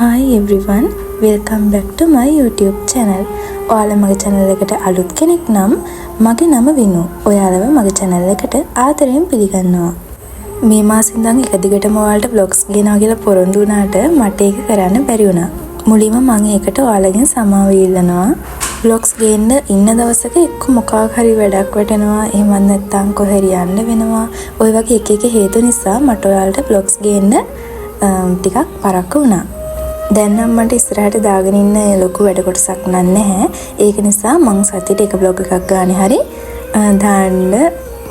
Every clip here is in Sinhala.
Hi everyone, welcome back to my YouTube channel. ඔයාලා මගේ channel එකට අලුත් කෙනෙක් නම් මගේ නම විනු. ඔයාලව මගේ channel එකට ආදරයෙන් පිළිගන්නවා. මේ මාසෙන් ඉඳන් එක දිගටම ඔයාලට vlogs ගෙනවා කියලා පොරොන්දු වුණාට මට ඒක කරන්න බැරි වුණා. මුලින්ම මම ඒකට ඔයාලගෙන් සමාව ඉල්ලනවා. vlogs ගේන්න ඉන්න දවසක එක්ක මොකක් හරි වැඩක් වැටෙනවා. එහෙම නැත්නම් කොහරි යන්න වෙනවා. ওই වගේ එක හේතු නිසා මට ඔයාලට vlogs ගේන්න ටිකක් පරක්කු වුණා. දැන් නම් මට ඉස්සරහට දාගෙන ඉන්න ලොකු වැඩ කොටසක් නැහැ. ඒක නිසා මං සතියට එක vlog එකක් ගානේ හරි දාන්න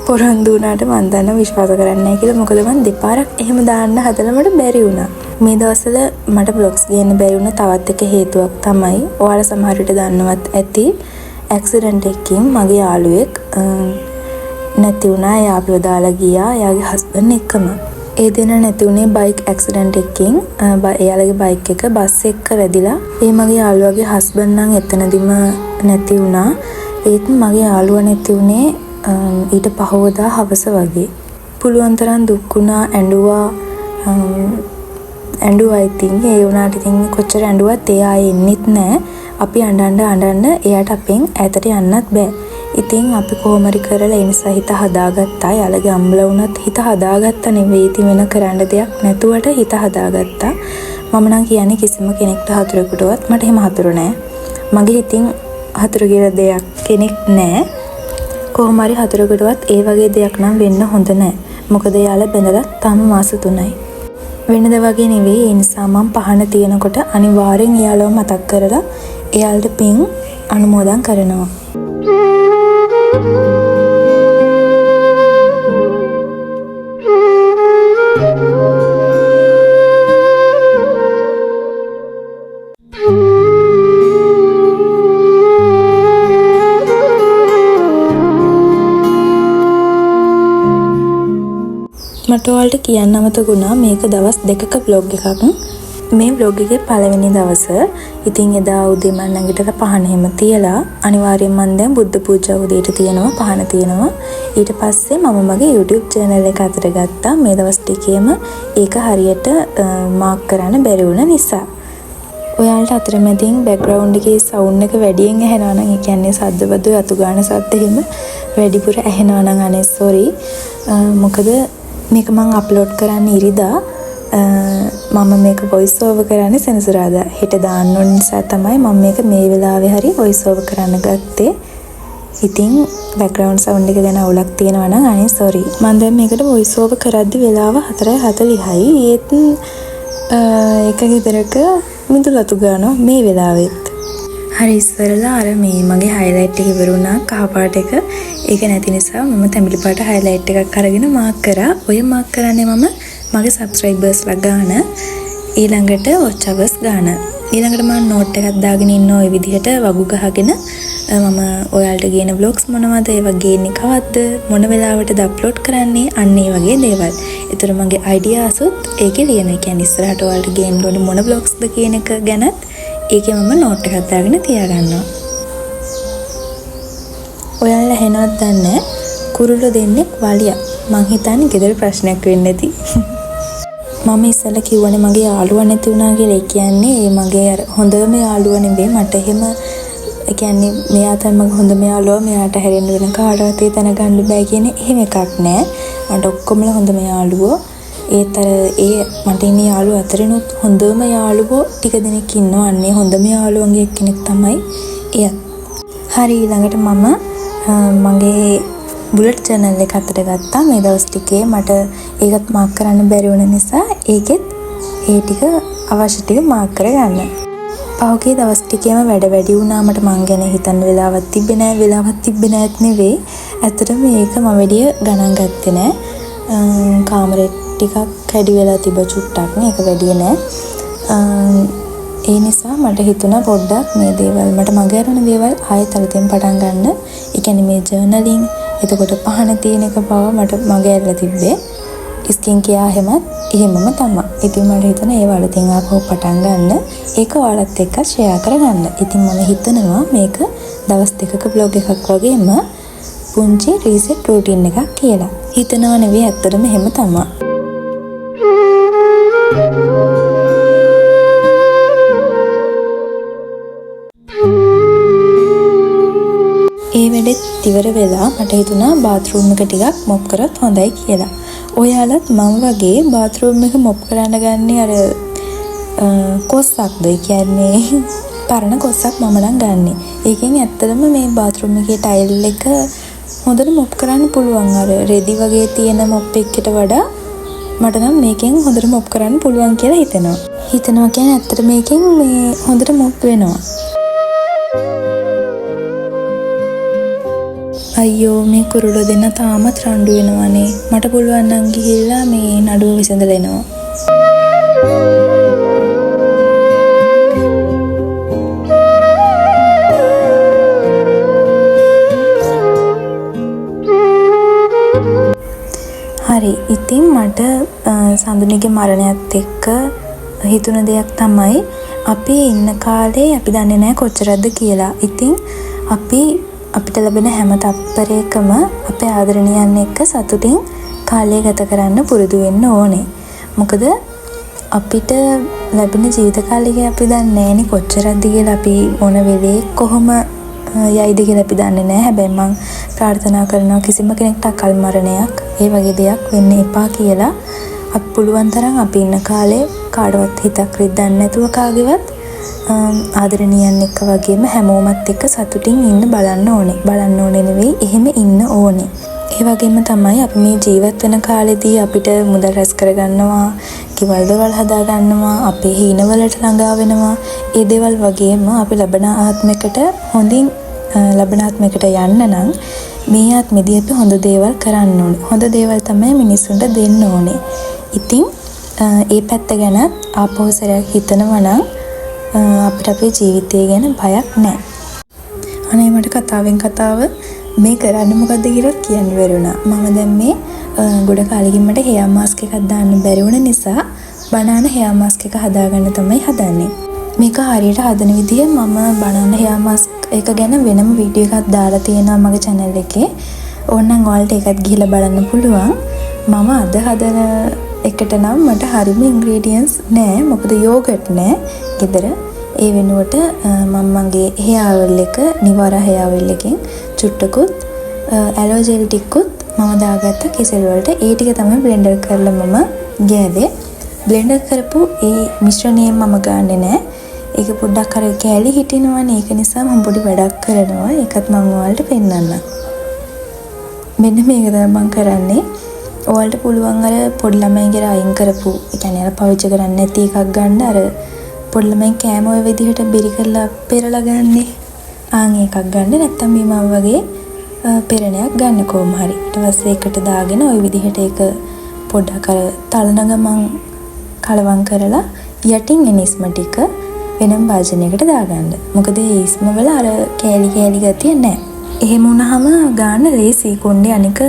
පොරොන්දු වුණාට මං දන්නවා විශ්වාස කරන්නේ නැහැ කියලා. මොකද මං දෙපාරක් එහෙම දාන්න හදලා මට බැරි වුණා. මේ දවස්වල මට vlogs ගේන්න බැරි වුණ තවත් එක හේතුවක් තමයි ඔයාලා සමහර විට දන්නවත් ඇති ඇක්සිඩන්ට් එකකින් මගේ යාළුවෙක් නැති වුණා. එයාව දාලා ගියා එයාගේ හස්බන්ඩ් එක්කම. ඒ දින නැති උනේ බයික් ඇක්සිඩන්ට් එකකින්. එයාලගේ බයික් එක බස් එක්ක වැදිලා ඒ මගේ යාළුවාගේ හස්බන්ඩ් නම් එතනදිම නැති වුණා. ඒත් මගේ යාළුවා නැති උනේ ඊට පහවදා හවස වගේ. පුළුවන් තරම් දුක් වුණා, ඇඬුවා. ඉතින් ඒ වුණාට ඉතින් කොච්චර ඇඬුවත් ඒ ආයේ එන්නෙත් නැහැ. අපි අඬන්න එයාට අපෙන් ඈතට යන්නත් බෑ. ඉතින් අපි කොහොම හරි කරලා ඒ නිසා හිත හදාගත්තා. යාළගේ අම්මලා වුණත් හිත හදාගත්තා නෙවෙයි. ඉතින් වෙන කරන්න දෙයක් නැතුවට හිත හදාගත්තා. මම නම් කියන්නේ කිසිම කෙනෙක්ට හතුරෙකුටවත් මට එහෙම හතුරු නෑ. මගේ හිතින් හතුරු කියලා දෙයක් කෙනෙක් නෑ. කොහොම හරි හතුරෙකුටවත් ඒ වගේ දෙයක් නම් වෙන්න හොඳ නෑ. මොකද යාළ බැඳලා තාම මාස 3යි. වෙනද වගේ නෙවෙයි. ඒ නිසා මම පහන තියනකොට අනිවාර්යෙන් යාළව මතක් කරලා එයාලට පින් අනුමෝදන් කරනවා. මට ඔයාලට කියන්න අමතකුණා මේක දවස් 2ක vlog එකක්. මේ vlog එකේ පළවෙනි දවස. ඉතින් එදා උදේ මම නැගිටලා පහන හැම තියලා අනිවාර්යෙන් මම දැන් බුද්ධ පූජා උදේට තියනවා, පහන තියනවා. ඊට පස්සේ මම මගේ YouTube channel එක අතට ගත්තා. මේ දවස් ටිකේම ඒක හරියට මාක් කරන්න බැරි වුණ නිසා. ඔයාලට අතරමැදින් background එකේ sound එක වැඩියෙන් ඇහෙනවා නම්, ඒ කියන්නේ සද්දවද අතු ගන්න සද්ද එහෙම වැඩිපුර ඇහෙනවා නම් අනේ sorry. මොකද මේක මම අප්ලෝඩ් කරන්න ඉරිදා. මම මේක voice over කරන්නේ සෙනසුරාදා. හෙට දාන්න ඕන නිසා තමයි මම මේක මේ වෙලාවේ හරි voice over කරන්න ගත්තේ. ඉතින් background sound එක ගැන අවුලක් තියෙනවා නම් අනේ sorry. මම දැන් මේකට voice over කරද්දි වෙලාව 4:40යි. ඒත් එක ගෙදරක මිදුලතු ගන්නවා මේ වෙලාවෙත්. හරි ඉස්සරලා අර මේ මගේ highlight එක ඉවරුණා කහපාට එක. ඒක නැති නිසා මම තැඹිලි පාට highlight එකක් අරගෙන මාක් කරා. ඔය මාක් කරන්නේ මම මගේ subscribersලා ගාන, ඊළඟට watch hours ගාන. ඊළඟට මම note එකක් දාගෙන ඉන්න ඔය විදිහට වගු ගහගෙන මම ඔයාලට ගේන vlogs මොනවද, ඒවා ගේන්නේ කවද්ද, මොන වෙලාවටද upload කරන්නේ, අන්න ඒ වගේ දේවල්. ඒතර මගේ ideas උත් ඒකේ ලියන. ඒ කියන්නේ ඉස්සරහට ඔයාලට ගේන්න ඕනේ මොන vlogsද කියන එක ගැනත් ඒකේ මම note එකක් දාගෙන තියාගන්නවා. ඔයාලා ඇහෙනවද දන්නේ? කුරුල්ල දෙන්නෙක් වලියක්. මං හිතන්නේ ගෙදර ප්‍රශ්නයක් වෙන්න ඇති. මම ඉස්සෙල්ලා කිව්වනේ මගේ යාළුවා නැති වුණා කියලා. ඒ කියන්නේ ඒ මගේ අර හොඳම යාළුවා නෙවෙයි. මට එහෙම ඒ කියන්නේ මෙයා තමයි මගේ හොඳම යාළුවා. මෙයාට හැරෙන්න වෙන කාටවත් ඒ තැන ගන්න බෑ කියන එහෙම එකක් නෑ. මට ඔක්කොමලා හොඳම යාළුවෝ. ඒත් අර ඒ මට ඉන්නේ යාළුවෝ අතරිනුත් හොඳම යාළුවෝ ටික දෙනෙක් ඉන්නවා. අන්නේ හොඳම යාළුවන්ගේ එක්කෙනෙක් තමයි එයා. හරි ඊළඟට මම මගේ බුලට් channel එක අතට ගත්තා. මේ දවස් ටිකේ මට ඒකත් මාක් කරන්න බැරි වුණ නිසා ඒකෙත් ඒ ටික අවශ්‍ය ටික මාක් කරගන්න. පහුගිය දවස් ටිකේම වැඩ වැඩි වුණා. මට මං ගැන හිතන්න වෙලාවක් තිබ්බේ නැහැ. වෙලාවක් තිබ්බේ නැත් නෙවෙයි. ඇත්තටම මේක මම වැඩිය ගණන් ගත්තේ නැහැ. කාමරේ ටිකක් කැඩි වෙලා තිබ්බ චුට්ටක් නේ. ඒක වැඩිය නෑ. ඒ නිසා මට හිතුණා පොඩ්ඩක් මේ දේවල් මට මගේ අරන දේවල් ආයෙත් අලුතෙන් පටන් ගන්න. ඒ කියන්නේ මේ ජර්නලින්, එතකොට පහන තියෙන එක පව මට මගේ ඇරලා තිබ්බේ. ස්කින් කෙයා එහෙමම තමයි. ඉතින් මට හිතුණා ඒව අලුතෙන් ආපහු පටන් ගන්න. ඒක ඔයාලත් එක්ක ෂෙයා කරගන්න. ඉතින් මම හිතනවා මේක දවස් 2ක vlog එකක් වගේම පුංචි රීසෙට් රූටින් එකක් කියලා. හිතනවා නෙවෙයි ඇත්තටම එහෙම තමයි. ඉවර වෙලා මට හිතුණා බාත්රූම් එක ටිකක් මොප් කරත් හොඳයි කියලා. ඔයාලත් මම වගේ බාත්රූම් එක මොප් කරන්න ගන්නේ අර කොස්සක්ද? ඒ කියන්නේ පරණ කොස්සක් මම නම් ගන්නෙ. ඒකෙන් ඇත්තටම මේ බාත්රූම් එකේ ටයිල් එක හොඳට මොප් කරන්න පුළුවන්. අර රෙදි වගේ තියෙන මොප් එකකට වඩා මට නම් මේකෙන් හොඳට මොප් කරන්න පුළුවන් කියලා හිතෙනවා. කියන්නේ ඇත්තට මේකෙන් මේ හොඳට මොප් වෙනවා. අයියෝ මේ කුරුළු දෙන්න තාමත් රණ්ඩු වෙනවනේ. මට පුළුවන් නම් ගිහිල්ලා මේ නඩුව විසඳලා එනවා. හරි, ඉතින් මට සඳුනිගේ මරණයත් එක්ක හිතුණ දෙයක් තමයි අපි ඉන්න කාලේ අපි දන්නේ නැහැ කොච්චරද කියලා. ඉතින් අපිට ලැබෙන හැම තත්පරයකම අපේ ආදරණීයන් එක්ක සතුටින් කාලය ගත කරන්න පුරුදු වෙන්න ඕනේ. මොකද අපිට ලැබෙන ජීවිත කාලය අපි දන්නේ නැහැනේ කොච්චරද කියලා. අපි මොන වෙලේ කොහොම යයිද කියලා අපි දන්නේ නැහැ. හැබැයි මම ප්‍රාර්ථනා කරනවා කිසිම කෙනෙක්ට අකල් මරණයක් ඒ වගේ දෙයක් වෙන්න එපා කියලා. අපි පුළුවන් තරම් අපි ඉන්න කාලේ කාටවත් හිතක් රිද්දන්න නැතුව කාගේවත් ආදරණීයන් එක්ක වගේම හැමෝමත් එක්ක සතුටින් ඉන්න බලන්න ඕනේ නෙවෙයි, එහෙම ඉන්න ඕනේ. ඒ වගේම තමයි අපි මේ ජීවත් වෙන කාලෙදී අපිට මුදල් රැස් කරගන්නවා, කිවල් දවල් හදා ගන්නවා, අපේ හීනවලට ළඟා වෙනවා. ඒ දේවල් වගේම අපි ලබන ආත්මයකට හොඳින් ලබන ආත්මයකට යන්න නම් මේ ආත්මෙදී අපි හොඳ දේවල් කරන්න ඕනේ. හොඳ දේවල් තමයි මිනිස්සුන්ට දෙන්න ඕනේ. ඉතින් ඒ පැත්ත ගැන ආපහු සැරයක් හිතනවා නම් අපිට අපේ ජීවිතය ගැන බයක් නැහැ. අනේ මට කතාවෙන් කතාව මේ කරන්න මොකද්ද කියලා කියන්න බැරුණා. මම දැන් මේ ගොඩ කාලෙකින් මට හෙයා මාස්ක් එකක් දාන්න බැරි වුණ නිසා බනාන හෙයා මාස්ක් එක හදාගන්න තමයි හදන්නේ. මේක හරියට හදන විදිය මම බනාන හෙයා මාස්ක් එක ගැන වෙනම වීඩියෝ එකක් දාලා තියෙනවා මගේ channel එකේ. ඕනනම් ඔයාලට ඒකත් ගිහලා බලන්න පුළුවන්. මම අද හදන එකට නම් මට හරිම ඉන්ග්‍රීඩියන්ට්ස් නෑ. මොකද යෝගට් නෑ ගෙදර. ඒ වෙනුවට මම මගේ හෙයා ඔයිල් එක නිවාරා හෙයා ඔයිල් එකෙන් චුට්ටකුත් ඇලෝ ජෙල් ටිකකුත් මම දාගත්ත කෙසෙල් වලට. ඒ ටික තමයි බ්ලෙන්ඩර් කරලා මම ගෑවේ. බ්ලෙන්ඩර් කරපු ඒ මිශ්‍රණය මම ගන්නෙ නෑ. ඒක පොඩ්ඩක් අර කැලි හිටිනවනේ. ඒක නිසා මම පොඩි වැඩක් කරනවා. ඒකත් මම ඔයාලට පෙන්නන්නම්. මෙන්න මේක තමයි මම කරන්නේ. ඔයාලට පුළුවන් අර පොඩි ළමයින්ගේ අයින් කරපු, ඒ කියන්නේ අර පාවිච්චි කරන්නේ නැති එකක් ගන්න. අර පොඩි ළමයින් කෑම ඔය විදිහට බෙරි කරලා පෙරලා ගන්නේ. එකක් ගන්න. නැත්තම් මේ මම වගේ පෙරණයක් ගන්න කොහොම හරි. ඊට පස්සේ ඒකට දාගෙන ওই විදිහට ඒක පොඩ්ඩක් අර තලන ගමන් කලවම් කරලා යටින් එන ඉස්ම ටික වෙනම භාජනයකට දාගන්න. මොකද ඒ ඉස්ම වල අර කෑලි ගතිය නැහැ. එහෙම වුණාම ගන්න ලේසි. කොණ්ඩේ අනික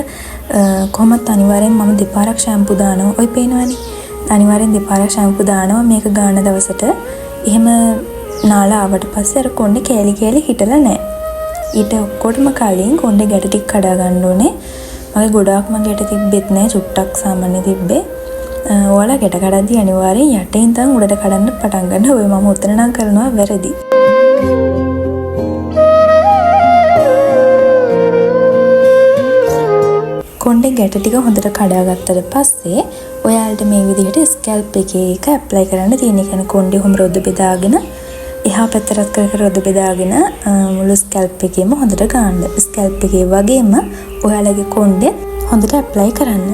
කොහොමත් අනිවාර්යෙන් මම දෙපාරක් ෂැම්පු දානවා. ඔය පේනවනේ. අනිවාර්යෙන් දෙපාරක් ෂැම්පු දානවා මේක ගන්න දවසට. එහෙම නාලා ආවට පස්සේ අර කොණ්ඩේ කෑලි හිටලා නැහැ. ඊට ඔක්කොටම කලින් කොණ්ඩේ ගැට ටික කඩා ගන්න ඕනේ. මගේ ගොඩාක්ම ගැට තිබ්බෙත් නැහැ. චුට්ටක් සාමාන්‍ය තිබ්බේ. ඔයාලා ගැට කඩද්දී අනිවාර්යෙන් යටින් ඉඳන් උඩට කඩන්න පටන් ගන්න. ඔය මම උතන නම් කරනවා වැරදි. කොණ්ඩේ ගැට ටික හොඳට කඩාගත්තට පස්සේ ඔයාලට මේ විදිහට ස්කැල්ප් එකේ එක ඇප්ලයි කරන්න තියෙන. ඒ කියන්නේ කොණ්ඩේ හොම රොද්ද බෙදාගෙන එහා පැත්තට කර රොද්ද බෙදාගෙන මුළු ස්කැල්ප් එකේම හොඳට ගන්න. ස්කැල්ප් එකේ වගේම ඔයාලගේ කොණ්ඩේ හොඳට ඇප්ලයි කරන්න.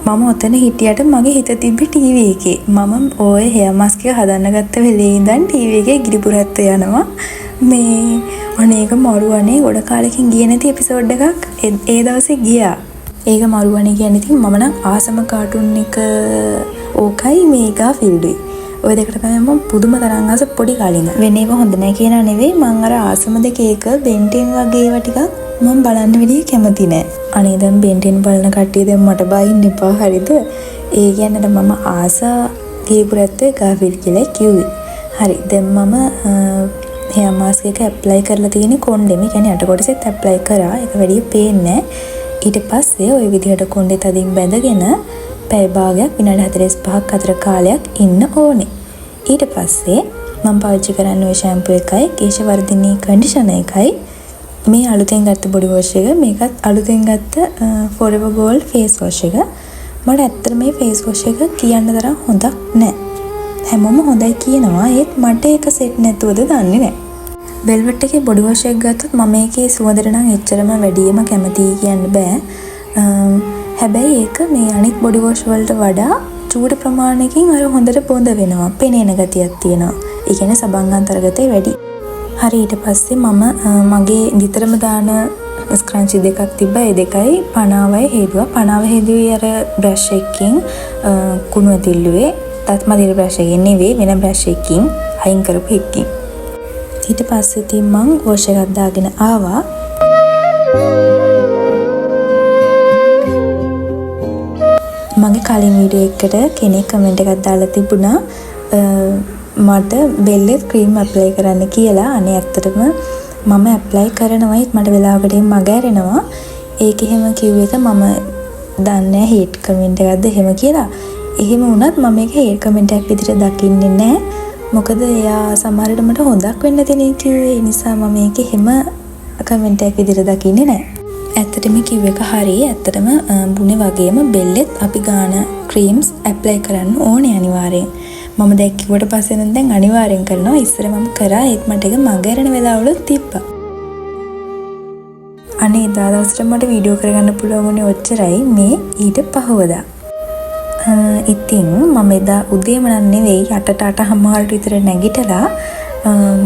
මම ඔතන හිටියට මගේ හිත තිබ්බේ ටීවී එකේ. මම ඔය හෙයා මාස්ක් එක හදන්න ගත්ත වෙලේ ඉඳන් ටීවී එකේ ගිරිපුරැත්ත යනවා. මේ අනේක මරුවනේ ගොඩ කාලෙකින් ගියේ නැති එපිසෝඩ් එකක් ඒ දවසේ ගියා. ඒක මරුවනේ කියන්නේ ඉතින් මම නම් ආසම කාටුන් එක ඕකයි මේ ගාෆිල්ඩුයි. ඔය දෙකට තමයි මම පුදුම තරම් ආස පොඩි කාලේ ඉඳන්. වෙන ඒවා හොඳ නැහැ කියනා නෙවෙයි. මං අර ආසම දෙකේ එක බෙන්ටෙන් වගේ ඒවා ටිකක් මම බලන්න විදිහ කැමති නෑ. අනේ දැන් බෙන්ටෙන් බලන කට්ටිය දැන් මට බයින්න එපා හරිද? ඒ කියන්නේ මම ආසා ගිරිපුරැත්තේ ගාෆිල් කියලා කිව්වේ. හරි. දැන් මම hair mask එක apply කරලා තියෙන්නේ කොණ්ඩෙම. ඒ කියන්නේ යට කොටසෙත් apply කරා. ඒක වැඩි පේන්නේ නැහැ. ඊට පස්සේ ওই විදිහට කොණ්ඩේ තදින් බැඳගෙන පැය භාගයක් විනාඩි 45ක් අතර කාලයක් ඉන්න ඕනේ. ඊට පස්සේ මම පාවිච්චි කරන්නේ ওই ෂැම්පූ එකයි, කේශ වර්ධිනී කන්ඩිෂනර් එකයි. මේ අලුතෙන් ගත්ත බොඩි වොෂ් එක, මේකත් අලුතෙන් ගත්ත Forever Gold face wash එක. මට ඇත්තට මේ face wash එක කියන්න තරම් හොඳක් නෑ. හැමෝම හොඳයි කියනවා, ඒත් මට ඒක සෙට් නැතුවද දන්නේ නෑ. වෙල්වෙට් එකේ බොඩි වොෂ් එක ගත්තොත් මම මේකේ සුවඳට නම් එච්චරම වැඩිම කැමතියි කියන්න බෑ. හැබැයි ඒක මේ අනිත් බොඩි වොෂ් වලට වඩා චූට ප්‍රමාණයකින් අර හොඳට පොඳ වෙනවා. පෙනෙන ගතියක් තියෙනවා. ඒ කියන්නේ සබන් අන්තර්ගතය වැඩි. හරි ඊට පස්සේ මම මගේ නිතරම දාන ස්ක්‍රන්චි දෙකක් තිබ්බා. ඒ දෙකයි 50යි හේදුවා. 50 හේදුවේ අර බ්‍රෂ් එකකින් කුණු ඇතිල්ලුවේ. තත් මදිර බ්‍රෂ් එකකින් නෙවෙයි, වෙන බ්‍රෂ් එකකින් අයින් කරපු එකකින්. ඊට පස්සේ ඉතින් මං වොෂ් එකක් දාගෙන ආවා. මගේ කලින් වීඩියෝ එකකට කෙනෙක් කමෙන්ට් එකක් දාලා තිබුණා මට බෙල්ලෙත් ක්‍රීම් ඇප්ලයි කරන්න කියලා. අනේ ඇත්තටම මම ඇප්ලයි කරනවා, මට වෙලාවකට මග ඇරෙනවා. ඒක එහෙම කිව්ව එක මම දන්නේ නැහැ හේට් කමෙන්ට් එකක්ද එහෙම කියලා. එහෙම වුණත් මම මේක හේට් කමෙන්ට් එකක් විදිහට දකින්නේ නැහැ. මොකද එයා සමහරවිට මට හොඳක් වෙන්න දෙන්නේ කිව්වේ. ඒ නිසා මම මේක එහෙම කමෙන්ට් එකක් විදිහට දකින්නේ නැහැ. ඇත්තටම කිව්ව එක හරි. ඇත්තටම බුනේ වගේම බෙල්ලෙත් අපි ගාන ක්‍රීම්ස් ඇප්ලයි කරන්න ඕනේ අනිවාර්යෙන්. මම දැන් කිව්වට පස්සේ නම් දැන් අනිවාර්යෙන් කරනවා. ඉස්සර මම කරා, ඒත් මට ඒක මගහැරෙන වෙලාවලුත් තිබ්බා. අනේ එදා දවසට මට වීඩියෝ කරගන්න පුළුවන් වුණේ ඔච්චරයි. මේ ඊට පහවදා. ඉතින් මම එදා උදේම නම් නෙවෙයි 8:30 විතර නැගිටලා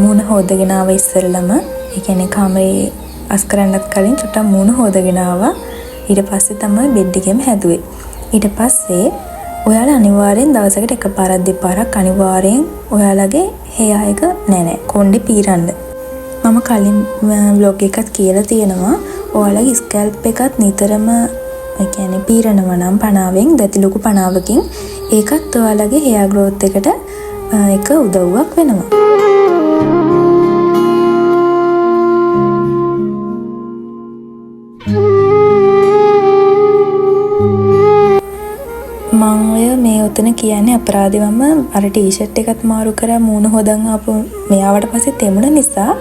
මූණ හොදගෙන ආව ඉස්සරළම. ඒ කියන්නේ කාමරේ අස් කරන්නත් කලින් චුට්ටක් මූණ හොදගෙන ආවා. ඊට පස්සේ තමයි බෙඩ් එකෙම හැදුවේ. ඊට පස්සේ ඔයාලා අනිවාර්යෙන් දවසකට එකපාරක් දෙපාරක් අනිවාර්යෙන් ඔයාලගේ hair එක නෑ කොණ්ඩේ පීරන්න. මම කලින් vlog එකත් කියලා තියෙනවා ඔයාලගේ ස්කැල්ප් එකත් නිතරම ඒ කියන්නේ පීරනවා නම් 50න් දැති ලොකු 50කින් ඒකත් ඔයාලගේ hair growth එකට එක උදව්වක් වෙනවා. මම ඔය මේ උතන කියන්නේ අපරාධෙවම අර ටී-ෂර්ට් එකත් මාරු කරා මූණ හොදන් ආපු මෙයාවට පස්සේ තෙමුණ නිසා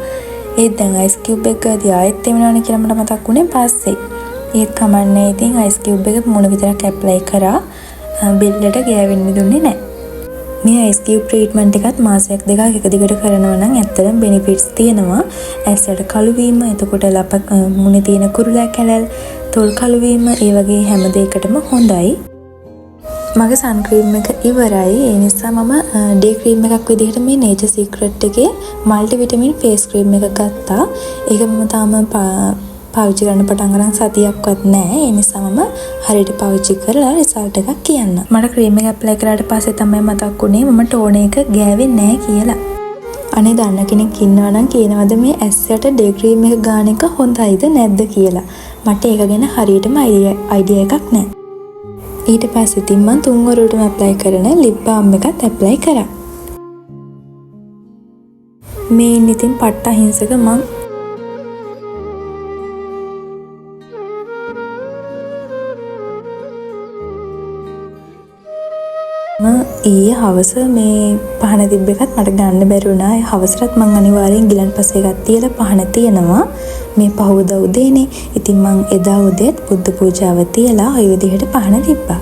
ඒත් දැන් අයිස් කියුබ් එක ගාදී ආයෙත් තෙමෙනවනේ කියලා මට මතක් වුණේ පස්සේ. ඒත් කමන්නේ ඉතින් අයිස් කියුබ් එක මූණ විතරක් ඇප්ලයි කරා බෙල්ලට ගෑවෙන්න දුන්නේ නැහැ. මේ අයිස් කියුබ් ට්‍රීට්මන්ට් එකත් මාසයක් දෙකක් එක දිගට කරනවා නම් ඇත්තටම බෙනිෆිට්ස් තියෙනවා. ඇස්වල කළු වීම, එතකොට ලප මූණේ තියෙන කුරුලා කැලල්, තොල් කළු වීම, ඒ වගේ හැම දෙයකටම හොඳයි. මගේ සන් ක්‍රීම් එක ඉවරයි. ඒ නිසා මම ඩේ ක්‍රීම් එකක් විදිහට මේ Nature Secret එකේ මල්ටි විටමින් ෆේස් ක්‍රීම් එක ගත්තා. ඒක මම තාම පාවිච්චි කරන්න පටන් ගන්න සතියක්වත් නැහැ. ඒ නිසා මම හරියට පාවිච්චි කරලා රිසල්ට් එකක් කියන්න. මට ක්‍රීම් එක ඇප්ලයි කරාට පස්සේ තමයි මතක් වුණේ මම ටෝන එක ගෑවෙන්නේ නැහැ කියලා. අනේ දන්න කෙනෙක් ඉන්නවා නම් කියනවද මේ ඇස්යට ඩේ ක්‍රීම් එක ගාන එක හොඳයිද නැද්ද කියලා. මට ඒක ගැන හරියටම අයිඩියා එකක් නැහැ. ඊට පස්සේ ඉතින් මම තුන් වරුවටම ඇප්ලයි කරන ලිප් බාම් එකත් ඇප්ලයි කරා. මේ ඉන්න ඉතින් පට්ට අහිංසක මම ඊයේ හවස මේ පහන තිබ්බ එකත් මට ගන්න බැරි වුණා. ඒ හවසටත් මං අනිවාර්යෙන් ගිලන් පස්සේ එකක් තියලා පහන තියනවා. මේ පහවදා උදේනේ. ඉතින් මං එදා උදේත් බුද්ධ පූජාව තියලා ওই විදිහට පහන තිබ්බා.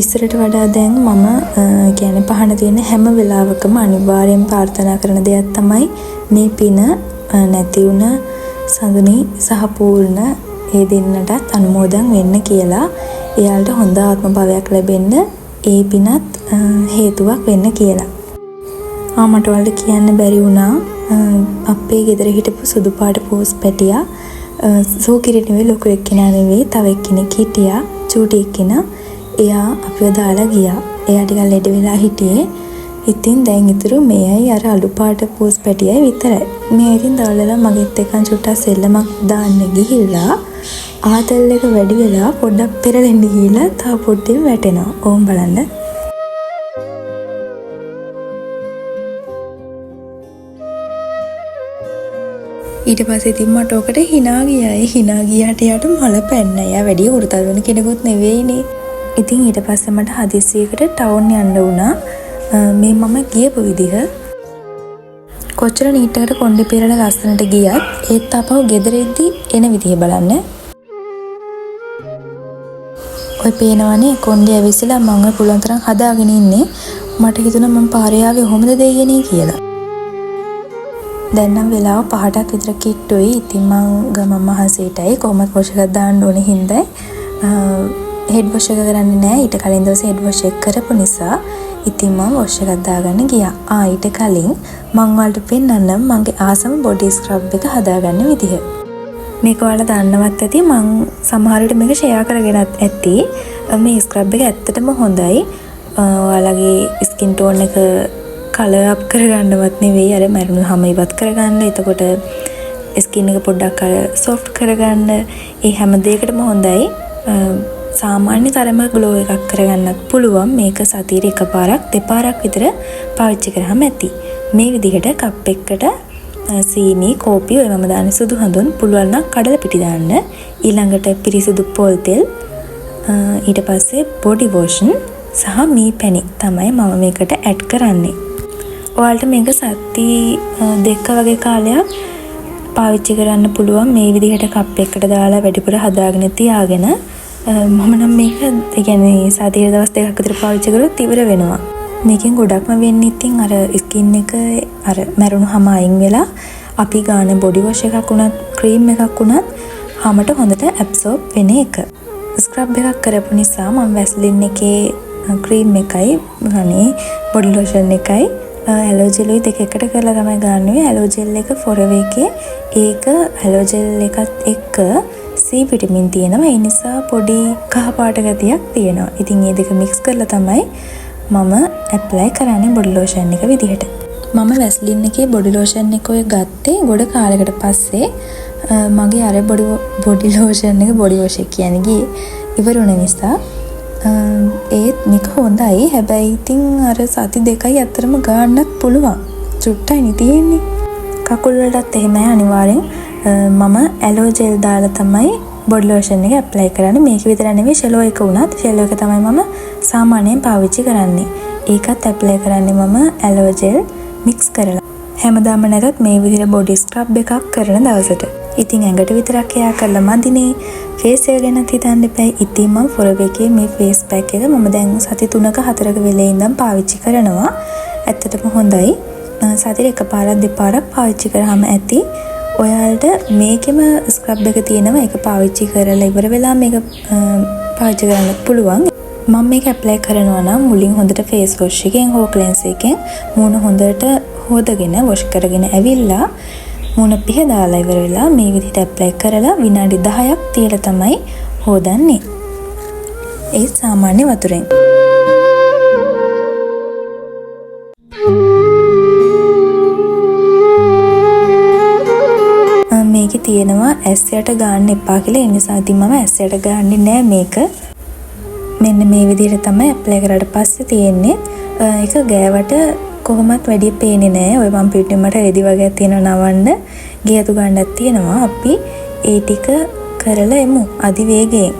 ඉස්සරට වඩා දැන් මම කියන්නේ පහන තියෙන හැම වෙලාවකම අනිවාර්යෙන් ප්‍රාර්ථනා කරන දෙයක් තමයි මේ පින නැති වුණ සඳුනි සහ පූර්ණ ඒ දෙන්නටත් අනුමෝදන් වෙන්න කියලා. එයාලට හොඳ ආත්ම භාවයක් ලැබෙන්න ඒ පිනත් හේතුවක් වෙන්න කියලා. මට ඔයාලට කියන්න බැරි වුණා අපේ ගෙදර හිටපු සුදු පාට පෝස් පැටියා සෝකිරි නෙවෙයි ලොකු එක්කෙනා නෙවෙයි තව එක්කෙනෙක් හිටියා චූටි එක්කෙනා. එයා අපිව දාලා ගියා. එයා ටිකක් ලෙඩ වෙලා හිටියේ. ඉතින් දැන් ඉතුරු මෙයයි අර අලු පාට පෝස් පැටියයි විතරයි. මේ ඉතින් දවල්වල මගෙත් එක්කන් චුට්ටක් සෙල්ලමක් දාන්න ගිහිල්ලා ආතල් එක වැඩි වෙලා පොඩ්ඩක් පෙරලෙන්න ගිහිල්ලා තව පොඩ්ඩෙන් වැටෙනවා. ඕම් බලන්න. ඊට පස්සේ ඉතින් මට ඔකට hina ගියා. ඒ hina ගියාට යාට මල පැන්න. එයා වැඩි උරුතල් වෙන කෙනෙකුත් නෙවෙයිනේ. ඉතින් ඊට පස්සේ මට හදිස්සියකට ටවුන් යන්න වුණා. මේ මම ගියපු විදිහ කොච්චර නීටකට කොණ්ඩේ පිරලා ලස්සනට ගියත් ඒත් ආපහු ගෙදර එද්දි එන විදිහ බලන්න. ඔය පේනවනේ කොණ්ඩේ ඇවිස්සලා මම ඔය පුළුවන් තරම් හදාගෙන ඉන්නේ. මට හිතුණා මම පාරේ ආවේ කොහොමද දෙයියනේ කියලා. දැන් නම් වෙලාව 5ටක් විතර කිට්ටුයි. ඉතින් මං ගමන් මහන්සියටයි කොහොමද වොෂ් එකක් දාන්න ඕනේ හින්දා හෙඩ් වොෂ් එක කරන්නේ නැහැ. ඊට කලින් දවසේ හෙඩ් වොෂ් එක කරපු නිසා ඉතින් මම වොෂ් එකක් දාගන්න ගියා. ඊට කලින් මං වලට පෙන්නන්නම් මගේ ආසම බොඩි ස්ක්‍රබ් එක හදාගන්න විදිහ. මේක ඔයාලා දන්නවත් ඇති. මං සමහර විට මේක ෂෙයා කරගෙනත් ඇති. මේ ස්ක්‍රබ් එක ඇත්තටම හොඳයි. ඔයාලගේ ස්කින් ටෝන් එක කලර් අප් කරගන්නවත් නෙවෙයි, අර මරුණු හැම ඉවත් කරගන්න. එතකොට ස්කින් එක පොඩ්ඩක් අර සොෆ්ට් කරගන්න. ඒ හැම දෙයකටම හොඳයි. සාමාන්‍ය තරම ග්ලෝ එකක් කරගන්නත් පුළුවන්. මේක සතියේ එකපාරක් දෙපාරක් විතර පාවිච්චි කරාම ඇති. මේ විදිහට කප් එකකට සීනි, කෝපි ඔය මම දාන්නේ සුදු හඳුන්, පුළුවන් නම් කඩල පිටි දාන්න. ඊළඟට පිරිසිදු පොල් තෙල්, ඊට පස්සේ බොඩි වොෂන් සහ මී පැණි තමයි මම මේකට ඇඩ් කරන්නේ. ඔයාලට මේක සති දෙක වගේ කාලයක් පාවිච්චි කරන්න පුළුවන්. මේ විදිහට කප් එකකට දාලා වැඩිපුර හදාගෙන තියාගෙන මම නම් මේක ඒ කියන්නේ සතියේ දවස් දෙකක් විතර පාවිච්චි කරොත් ඉවර වෙනවා. මේකෙන් ගොඩක්ම වෙන්නේ ඉතින් අර ස්කින් එක අර මරුණු හැම අයින් වෙලා අපි ගන්න බොඩි වොෂ් එකක් උනත් ක්‍රීම් එකක් උනත් හැමට හොඳට ඇබ්සෝබ් වෙන එක. ස්ක්‍රබ් එකක් කරපු නිසා මම වැස්ලින් එකේ ක්‍රීම් එකයි ගන්නේ බොඩි ලෝෂන් එකයි ඇලෝ ජෙල් දෙක එකට කරලා තමයි ගන්නෙ. ඇලෝ ජෙල් එක ෆොරෙවර් එකේ ඒක ඇලෝ ජෙල් එකත් එක්ක C විටමින් තියෙනවා. ඒ නිසා පොඩි කහ පාට ගතියක් තියෙනවා. ඉතින් මේ දෙක මික්ස් කරලා තමයි මම ඇප්ලයි කරන්නේ බොඩි ලෝෂන් එක විදිහට. මම වැස්ලින් එකේ බොඩි ලෝෂන් එක ඔය ගත්තේ ගොඩ කාලයකට පස්සේ. මගේ අර බොඩි ලෝෂන් එක බොඩි වොෂ් එක කියන්නේ ගියේ ඉවර වුණ නිසා ඒත් මේක හොඳයි. හැබැයි ඉතින් අර සති දෙකයි අතරම ගන්නත් පුළුවන්. චුට්ටයි තියෙන්නේ. කකුල් වලටත් එහෙමයි අනිවාර්යෙන්. මම ඇලෝ ජෙල් දාලා තමයි බොඩි ලෝෂන් එක ඇප්ලයි කරන්නේ. මේක විතර නෙවෙයි ෂෙලෝ එක උනත් ෂෙලෝ එක තමයි මම සාමාන්‍යයෙන් පාවිච්චි කරන්නේ. ඒකත් ඇප්ලයි කරන්නේ මම ඇලෝ ජෙල් මික්ස් කරලා. හැමදාම නැතත් මේ විදිහට බොඩි ස්ක්‍රබ් එකක් කරන දවසට. ඉතින් ඇඟට විතරක් එයා කරලා මදිනේ. ෆේස් එක ගැන හිතන්න එපා. ඉතින් මම ෆොරෙවර් එකේ මේ ෆේස් පැක් එක මම දැන් සති 3ක 4ක වෙලේ ඉඳන් පාවිච්චි කරනවා. ඇත්තටම හොඳයි. සතියේ එකපාරක් දෙපාරක් පාවිච්චි කරාම ඇති. ඔයාලට මේකෙම ස්ක්‍රබ් එක තියෙනවා. ඒක පාවිච්චි කරලා ඉවර වෙලා මේක පාවිච්චි කරන්න පුළුවන්. මම මේක ඇප්ලයි කරනවා නම් මුලින් හොඳට ෆේස් වොෂ් එකෙන් හෝ ක්ලෙන්ස් එකෙන් මූණ හොඳට හොදගෙන වොෂ් කරගෙන ඇවිල්ලා මූණ පිහදාලා ඉවර වෙලා මේ විදිහට ඇප්ලයි කරලා විනාඩි 10ක් තියලා තමයි හොදන්නේ. ඒ සාමාන්‍ය වතුරෙන්. මේකේ තියෙනවා ඇස් යට ගන්න එපා කියලා. ඒ නිසා ඉතින් මම ඇස් යට ගන්නෙ නෑ මේක. මෙන්න මේ විදිහට තමයි ඇප්ලයි කරාට පස්සේ තියෙන්නේ. ඒක ගෑවට කොහොමත් වැඩි පේන්නේ නෑ. ඔය මම පිටින්මට රෙදි වගේක් තියෙනවා නවන්න. ගියතු ගන්නක් තියෙනවා. අපි ඒ ටික කරලා එමු අධි වේගයෙන්.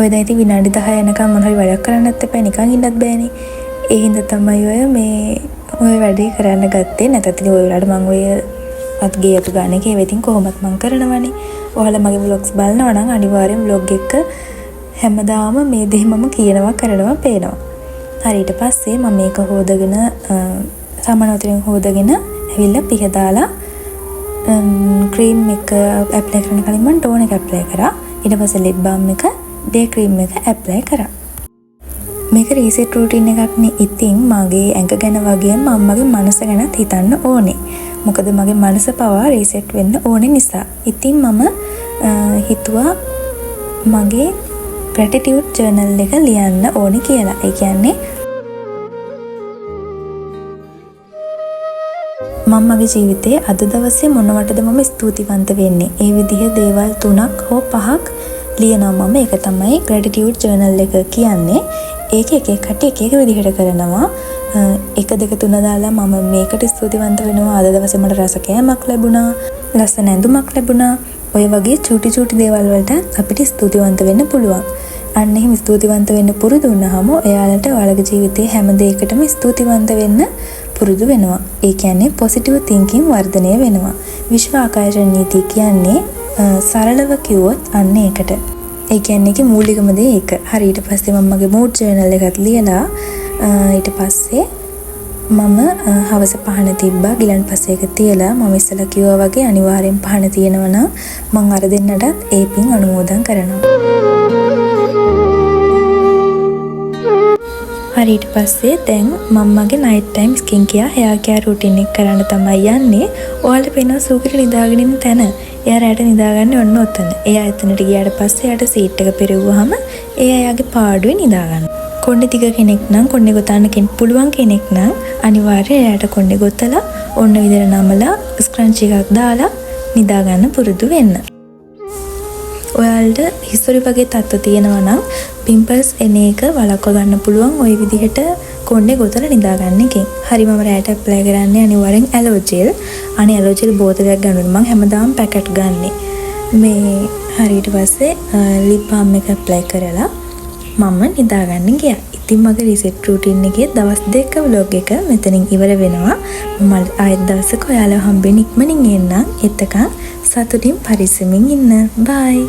ඔය දැන් ඉතින් විනාඩි 10 යනකම් මොන හරි වැඩක් කරන්නත් එපා. නිකන් ඉන්නත් බෑනේ. ඒ හින්දා තමයි ඔය වැඩේ කරන්න ගත්තේ. නැත්නම් ඉතින් ඔය වෙලාවට මම ඔය අත්ගේ යතු ගන්න එකේ ඉතින් කොහොමත් මම කරනවනේ. ඔයාලා මගේ vlogs බලනවා නම් අනිවාර්යෙන් vlog එක හැමදාම මේ දේ මම කියනවා කරනවා පේනවා. හරි ඊට පස්සේ මම මේක හොදගෙන සාමාන්‍යයෙන් හොදගෙන ඇවිල්ලා පිහ දාලා ක්‍රීම් එක ඇප්ලයි කරන කලින් මම ටෝන් එක ඇප්ලයි කරා. ඊට පස්සේ ලිප් බාම් එක ඩේ ක්‍රීම් එක ඇප්ලයි කරා. මේක රීසෙට් රූටින් එකක් නේ. ඉතින් මගේ ඇඟ ගැන වගේම මගේ මනස ගැනත් හිතන්න ඕනේ. මොකද මගේ මනස පවා රීසෙට් වෙන්න ඕනේ නිසා. ඉතින් මම හිතුවා මගේ ග්‍රැටිටියුඩ් ජර්නල් එක ලියන්න ඕනේ කියලා. ඒ කියන්නේ මගේ ජීවිතයේ අද දවසේ මොනවටද මම ස්තුතිවන්ත වෙන්නේ? ඒ විදිහේ දේවල් 3ක් හෝ 5ක් ලියනවා මම. ඒක තමයි gratitude journal එක කියන්නේ. ඒක එක එකට එක එක විදිහට කරනවා. 1 2 3 දාලා මම මේකට ස්තුතිවන්ත වෙනවා. අද දවසේ මට රස කෑමක් ලැබුණා, ලස්සන ඇඳුමක් ලැබුණා. ඔය වගේ චූටි චූටි දේවල් වලට අපිට ස්තුතිවන්ත වෙන්න පුළුවන්. අන්න එහෙම ස්තුතිවන්ත වෙන්න පුරුදු වුණාම ඔයාලට ඔයාලගේ ජීවිතේ හැම දෙයකටම ස්තුතිවන්ත වෙන්න පුරුදු වෙනවා. ඒ කියන්නේ positive thinking වර්ධනය වෙනවා. විශ්ව ආකාශ නීතිය කියන්නේ සරලව කිව්වොත් අන්න ඒකට. ඒ කියන්නේ ඒකේ මූලිකම දේ ඒක. හරි ඊට පස්සේ මම මගේ mood journal එකත් ලියලා ඊට පස්සේ මම හවස පහන තිබ්බා. ගිලන් පස්සේ ඒක තියලා මම ඉස්සලා කිව්වා වගේ අනිවාර්යෙන් පහන තියෙනවා නම් මම අර දෙන්නටත් ඒ පින් අනුමෝදන් කරනවා. හරි ඊට පස්සේ දැන් මම මගේ night time skin care hair care routine එක කරන්න තමයි යන්නේ. ඔයාලට පේනවා සූකරේ නිදාගෙන ඉන්න තැන. එයා රැට නිදාගන්නේ ඔන්න ඔතන. එයා එතනට ගියාට පස්සේ යාට සීට් එක පෙරෙව්වහම එයා යාගේ පාඩුවේ නිදාගන්න. කොණ්ඩේ තිග කෙනෙක් නම් කොණ්ඩේ ගොතන්න පුළුවන් කෙනෙක් නම් අනිවාර්යයෙන් එයාට කොණ්ඩේ ගොතලා ඔන්න විදිහට නමලා ස්ක්‍රන්ච් එකක් දාලා නිදාගන්න පුරුදු වෙන්න. ඔයාලට හිස්තොරි වගේ තත්ත්ව තියෙනවා නම් පිම්පල්ස් එන එක වළක්ව ගන්න පුළුවන් ওই විදිහට කොණ්ඩේ ගොතලා නිදා ගන්න එකෙන්. හරි මම රැට ඇප්ලයි කරන්නේ අනිවාර්යෙන් ඇලෝජෙල්. අනේ ඇලෝජෙල් බෝතලයක් ගන්නවනේ මම හැමදාම පැකට් ගන්නෙ. මේ හරි ඊට පස්සේ ලිප් බාම් එක ඇප්ලයි කරලා මම නිදා ගන්න ගියා. ඉතින් මගේ රිසෙට් රූටින් එකේ දවස් 2ක vlog එක මෙතනින් ඉවර වෙනවා. මම ආයෙත් දවසක ඔයාලව හම්බෙන්න ඉක්මනින් එන්නම්. එතකන් සතුටින් පරිස්සමින් ඉන්න. බයි.